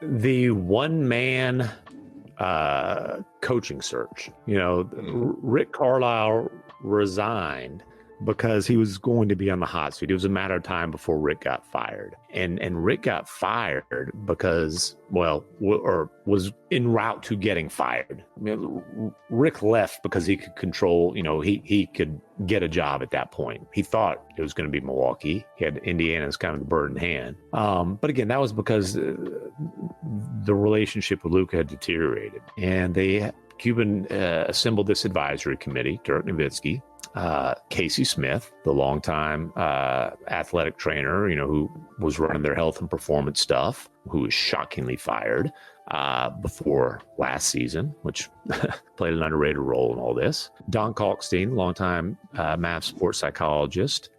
the one-man coaching search. Rick Carlisle resigned because he was going to be on the hot seat. It was a matter of time before Rick got fired. And Rick got fired because, or was en route to getting fired. I mean, Rick left because he could control, he could get a job at that point. He thought it was going to be Milwaukee. He had Indiana as kind of the bird in hand. But again, that was because the relationship with Luka had deteriorated. And Cuban assembled this advisory committee, Dirk Nowitzki, Casey Smith, the longtime athletic trainer, who was running their health and performance stuff, who was shockingly fired before last season, which played an underrated role in all this. Don Kalkstein, longtime Mavs sports psychologist.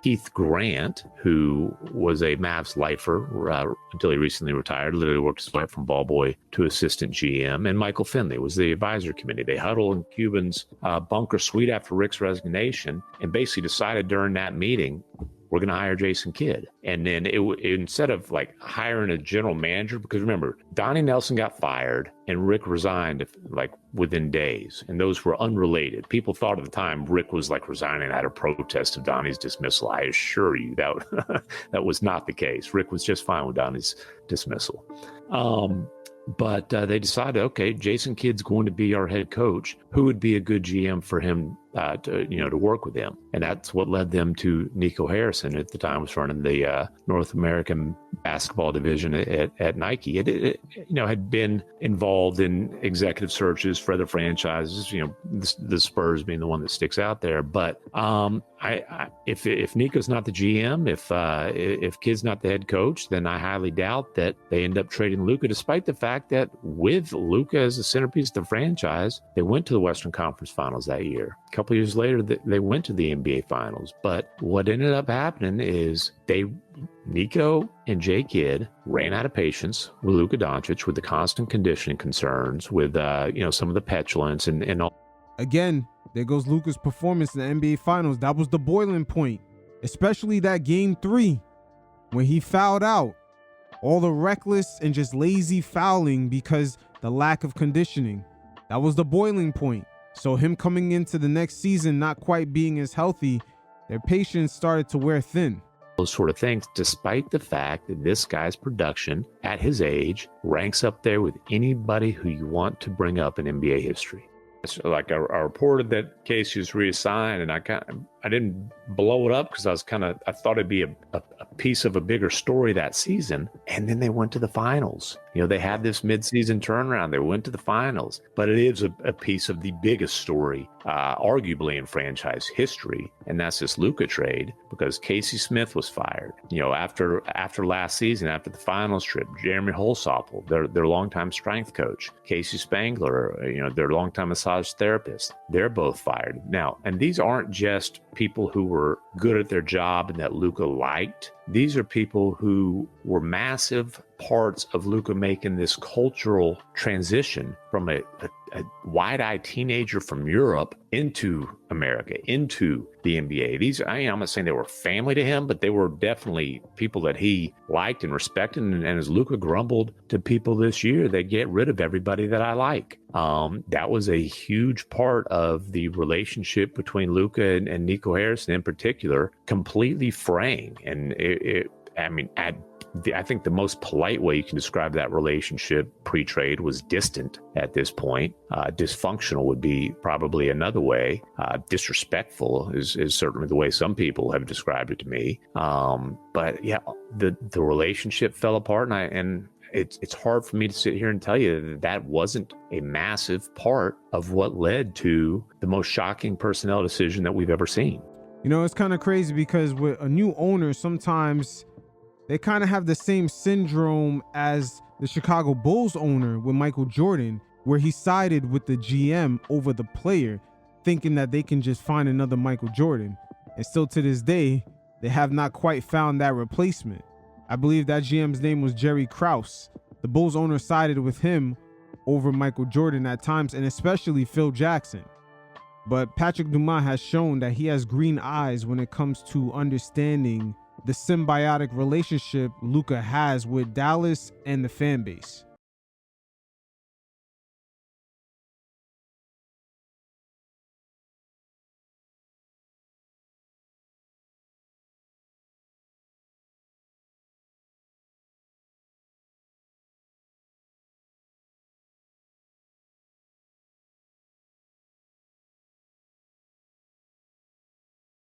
Keith Grant, who was a Mavs lifer until he recently retired, literally worked his way from ball boy to assistant GM. And Michael Finley was the advisory committee. They huddled in Cuban's bunker suite after Rick's resignation and basically decided during that meeting, we're going to hire Jason Kidd. And then instead of hiring a general manager, because remember, Donnie Nelson got fired and Rick resigned within days. And those were unrelated. People thought at the time Rick was resigning out of protest of Donnie's dismissal. I assure you that that was not the case. Rick was just fine with Donnie's dismissal. But they decided, okay, Jason Kidd's going to be our head coach. Who would be a good GM for him to work with him? And that's what led them to Nico Harrison. At the time was running the North American basketball division at Nike. It had been involved in executive searches for other franchises. The Spurs being the one that sticks out there. But if Nico's not the GM, if Kidd's not the head coach, then I highly doubt that they end up trading Luka, despite the fact that with Luka as the centerpiece of the franchise, they went to the Western Conference Finals that year. A couple years later, they went to the NBA Finals. But what ended up happening is Nico and Jay Kidd ran out of patience with Luka Doncic, with the constant conditioning concerns, with some of the petulance and all. Again, there goes Luka's performance in the NBA Finals. That was the boiling point, especially that Game 3 when he fouled out. All the reckless and just lazy fouling because the lack of conditioning. That was the boiling point. So him coming into the next season not quite being as healthy, their patience started to wear thin. Those sort of things, despite the fact that this guy's production at his age ranks up there with anybody who you want to bring up in NBA history. So I reported that Casey was reassigned, and I didn't blow it up because I thought it'd be a piece of a bigger story that season. And then they went to the finals. They had this midseason turnaround. They went to the finals, but it is a piece of the biggest story, arguably in franchise history. And that's this Luka trade, because Casey Smith was fired. After last season, after the finals trip, Jeremy Holsopple, their longtime strength coach, Casey Spangler, their longtime massage therapist, they're both fired now. And these aren't just people who were good at their job and that Luka liked. These are people who were massive parts of Luka making this cultural transition from a wide-eyed teenager from Europe into America, into the NBA. I'm not saying they were family to him, but they were definitely people that he liked and respected. And as Luka grumbled to people this year, they get rid of everybody that I like. That was a huge part of the relationship between Luka and Nico Harrison in particular, completely fraying. And I think the most polite way you can describe that relationship pre-trade was distant at this point. Dysfunctional would be probably another way. Disrespectful is certainly the way some people have described it to me. But yeah, the relationship fell apart, and it's hard for me to sit here and tell you that wasn't a massive part of what led to the most shocking personnel decision that we've ever seen. It's kind of crazy because with a new owner, sometimes they kind of have the same syndrome as the Chicago Bulls owner with Michael Jordan, where he sided with the GM over the player, thinking that they can just find another Michael Jordan. And still to this day, they have not quite found that replacement. I believe that GM's name was Jerry Krause. The Bulls owner sided with him over Michael Jordan at times, and especially Phil Jackson. But Patrick Dumas has shown that he has green eyes when it comes to understanding the symbiotic relationship Luka has with Dallas and the fan base.